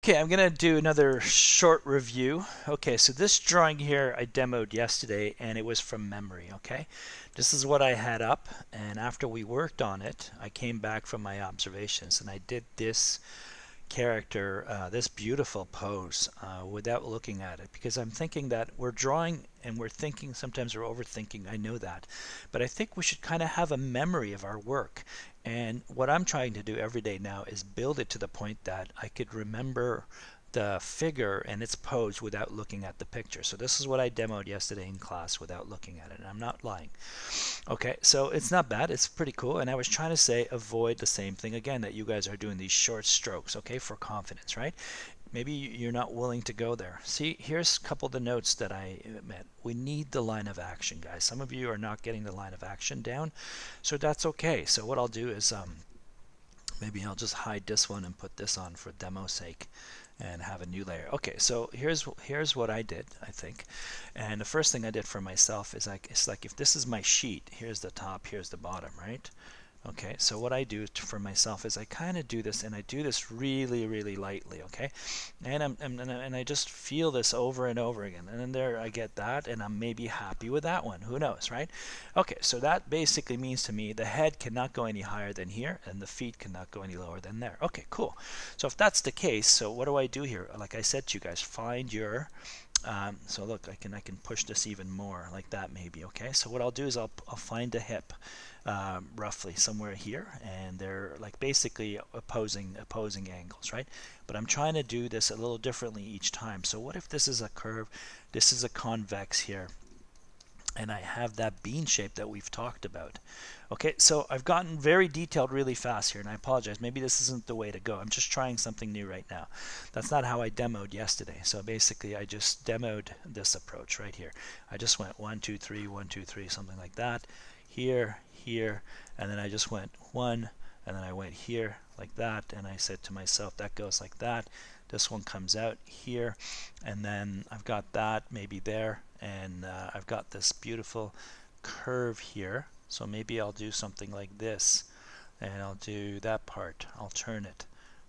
Okay, I'm going to do another short review. Okay, so this drawing here I demoed yesterday and it was from memory, okay? This is what I had up, and after we worked on it, I came back from my observations and I did this character, this beautiful pose without looking at it, because I'm thinking that we're drawing and we're thinking, sometimes we're overthinking, I know that, but I think we should kind of have a memory of our work. And what I'm trying to do every day now is build it to the point that I could remember the figure and its pose without looking at the picture. So this is what I demoed yesterday in class without looking at it, and I'm not lying. Okay, so it's not bad. It's pretty cool. And I was trying to say avoid the same thing again, that you guys are doing these short strokes, okay, for confidence, right? Maybe you're not willing to go there. See, here's a couple of the notes that I meant. We need the line of action, guys. Some of you are not getting the line of action down, so that's okay. So what I'll do is maybe I'll just hide this one and put this on for demo's sake and have a new layer. Okay, so here's what I did, I think. And the first thing I did for myself is it's like if this is my sheet, here's the top, here's the bottom, right? Okay, so what I do for myself is I kind of do this, and I do this really, really lightly, okay? And I just feel this over and over again. And then there I get that, and I'm maybe happy with that one. Who knows, right? Okay, so that basically means to me the head cannot go any higher than here, and the feet cannot go any lower than there. Okay, cool. So if that's the case, so what do I do here? Like I said to you guys, find your so look, I can push this even more like that maybe. Okay, so what I'll do is I'll find a hip roughly somewhere here, and they're like basically opposing angles, right? But I'm trying to do this a little differently each time. So what if this is a curve, this is a convex here, and I have that bean shape that we've talked about. Okay, so I've gotten very detailed really fast here, and I apologize. Maybe this isn't the way to go. I'm just trying something new right now. That's not how I demoed yesterday. So basically, I just demoed this approach right here. I just went 1, 2, 3, 1, 2, 3, something like that. Here, here, and then I just went 1, and then I went here like that, and I said to myself, that goes like that. This one comes out here, and then I've got that maybe there, and I've got this beautiful curve here. So maybe I'll do something like this, and I'll do that part. I'll turn it.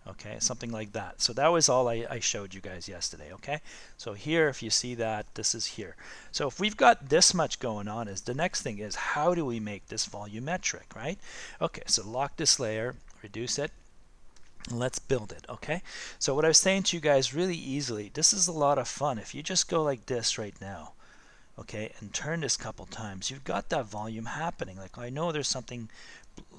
Okay, something like that. So that was all I showed you guys yesterday. Okay, so here, if you see that, this is here. So if we've got this much going on, is the next thing is how do we make this volumetric, right? Okay, so lock this layer, reduce it. Let's build it. Okay, so what I was saying to you guys really easily, this is a lot of fun. If you just go like this right now, okay, and turn this couple times, you've got that volume happening. Like, I know there's something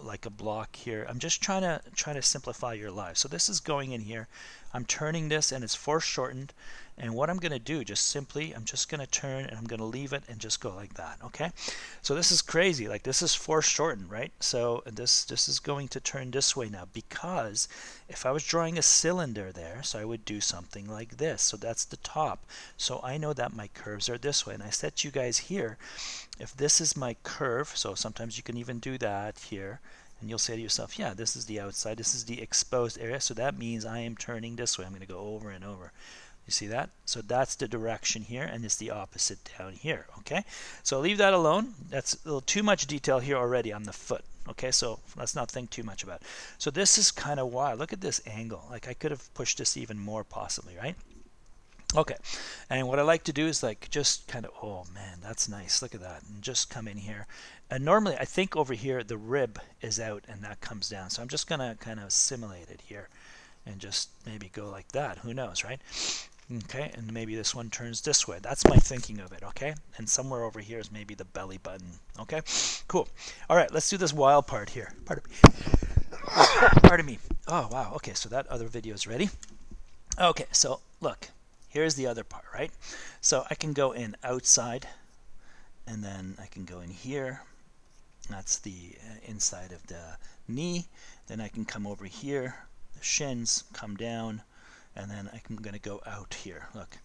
like a block here. I'm just trying to simplify your life. So this is going in here. I'm turning this, and it's foreshortened. And what I'm going to do, just simply, I'm just going to turn, and I'm going to leave it and just go like that. Okay, so this is crazy. Like, this is foreshortened, right? So this is going to turn this way now, because if I was drawing a cylinder there, so I would do something like this. So that's the top. So I know that my curves are this way, and I said to you guys here, if this is my curve, so sometimes you can even do that here, and you'll say to yourself, yeah, this is the outside, this is the exposed area, so that means I am turning this way. I'm going to go over and over. You see that? So that's the direction here, and it's the opposite down here. Okay, so leave that alone. That's a little too much detail here already on the foot. Okay, so let's not think too much about it. So this is kind of why. Look at this angle. Like, I could have pushed this even more possibly, right? Okay, and what I like to do is like just kind of, oh man, that's nice, look at that, and just come in here. And normally I think over here the rib is out and that comes down, so I'm just gonna kind of simulate it here and just maybe go like that. Who knows, right? Okay, and maybe this one turns this way. That's my thinking of it. Okay, and somewhere over here is maybe the belly button. Okay, cool. All right, let's do this wild part here. Pardon me. Pardon me. Oh wow. Okay, so that other video is ready. Okay, so look, here's the other part, right? So I can go in outside, and then I can go in here. That's the inside of the knee. Then I can come over here, the shins come down, and then I'm going to go out here. Look.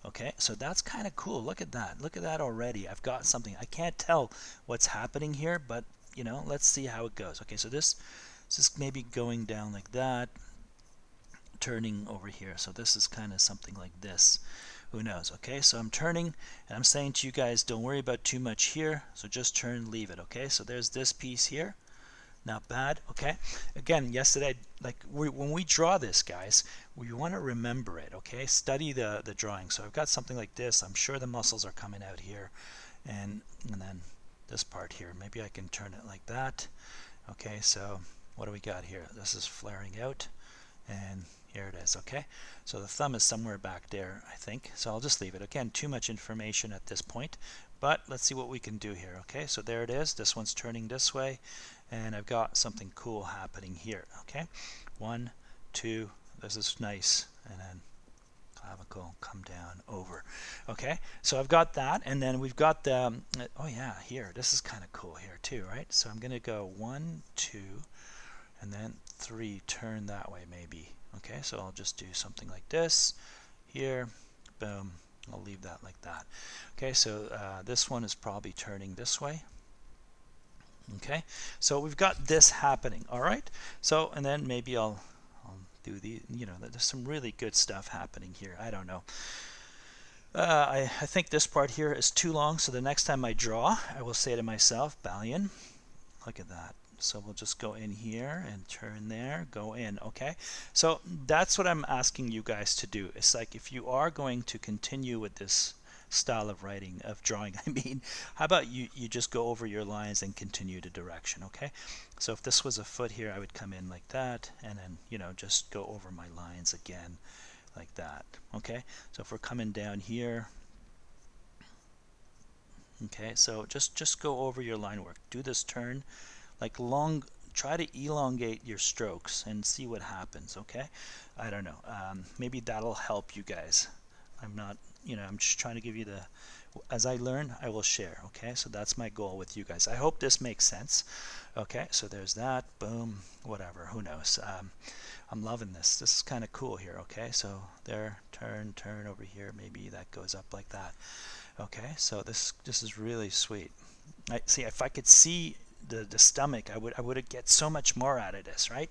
Okay, so that's kind of cool. Look at that. Look at that already. I've got something. I can't tell what's happening here, but you know, let's see how it goes. Okay, so this is maybe going down like that, turning over here. So this is kind of something like this. Who knows? Okay, so I'm turning, and I'm saying to you guys, don't worry about too much here. So just turn, leave it. Okay, so there's this piece here. Not bad. Okay. Again, yesterday, like when we draw this, guys, we want to remember it. Okay. Study the drawing. So I've got something like this. I'm sure the muscles are coming out here, and then this part here. Maybe I can turn it like that. Okay. So what do we got here? This is flaring out, and here it is. Okay. So the thumb is somewhere back there, I think. So I'll just leave it. Again, too much information at this point, but let's see what we can do here. Okay. So there it is. This one's turning this way. And I've got something cool happening here. Okay, 1, 2, this is nice, and then clavicle come down over. Okay, so I've got that, and then we've got the oh yeah, here, this is kind of cool here too, right? So I'm gonna go 1, 2, and then 3, turn that way maybe. Okay, so I'll just do something like this here, boom, I'll leave that like that. Okay, so this one is probably turning this way. Okay, so we've got this happening. All right, so and then maybe I'll do the, there's some really good stuff happening here. I don't know. I think this part here is too long, so the next time I draw, I will say to myself, Balian, look at that. So we'll just go in here and turn there, go in. Okay, so that's what I'm asking you guys to do. It's like, if you are going to continue with this style of writing, of drawing, I mean, how about you just go over your lines and continue the direction. Okay, so if this was a foot here, I would come in like that, and then just go over my lines again like that. Okay, so if we're coming down here, okay, so just go over your line work, do this turn like long, try to elongate your strokes and see what happens. Okay, I don't know, maybe that'll help you guys. I'm not, I'm just trying to give you as I learn, I will share. Okay, so that's my goal with you guys. I hope this makes sense. Okay, so there's that, boom, whatever, who knows. I'm loving this. This is kind of cool here. Okay, so there, turn over here, maybe that goes up like that. Okay, so this is really sweet. I see, if I could see the stomach, I would get so much more out of this, right?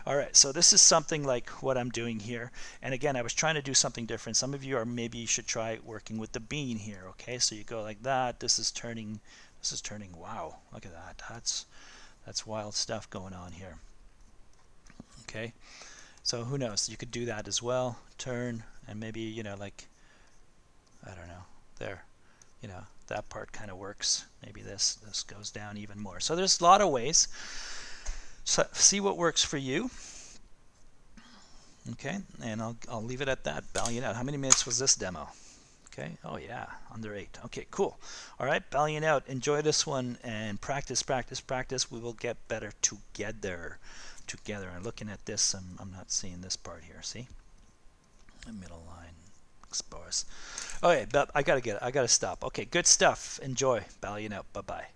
All right, so this is something like what I'm doing here, and again, I was trying to do something different. Some of you are, maybe you should try working with the bean here. Okay, so you go like that. This is turning. Wow, look at that. That's wild stuff going on here. Okay, so who knows, you could do that as well. Turn, and maybe like, I don't know, there, that part kind of works. Maybe this goes down even more. So there's a lot of ways. So see what works for you. Okay, and I'll leave it at that. Balian out. How many minutes was this demo? Okay, oh yeah, under 8. Okay, cool. All right, Balian out. Enjoy this one and practice. We will get better together. And looking at this, I'm not seeing this part here. See, the middle line. Exposed. Okay, but I gotta stop. Okay, good stuff. Enjoy. Balian out. Bye bye.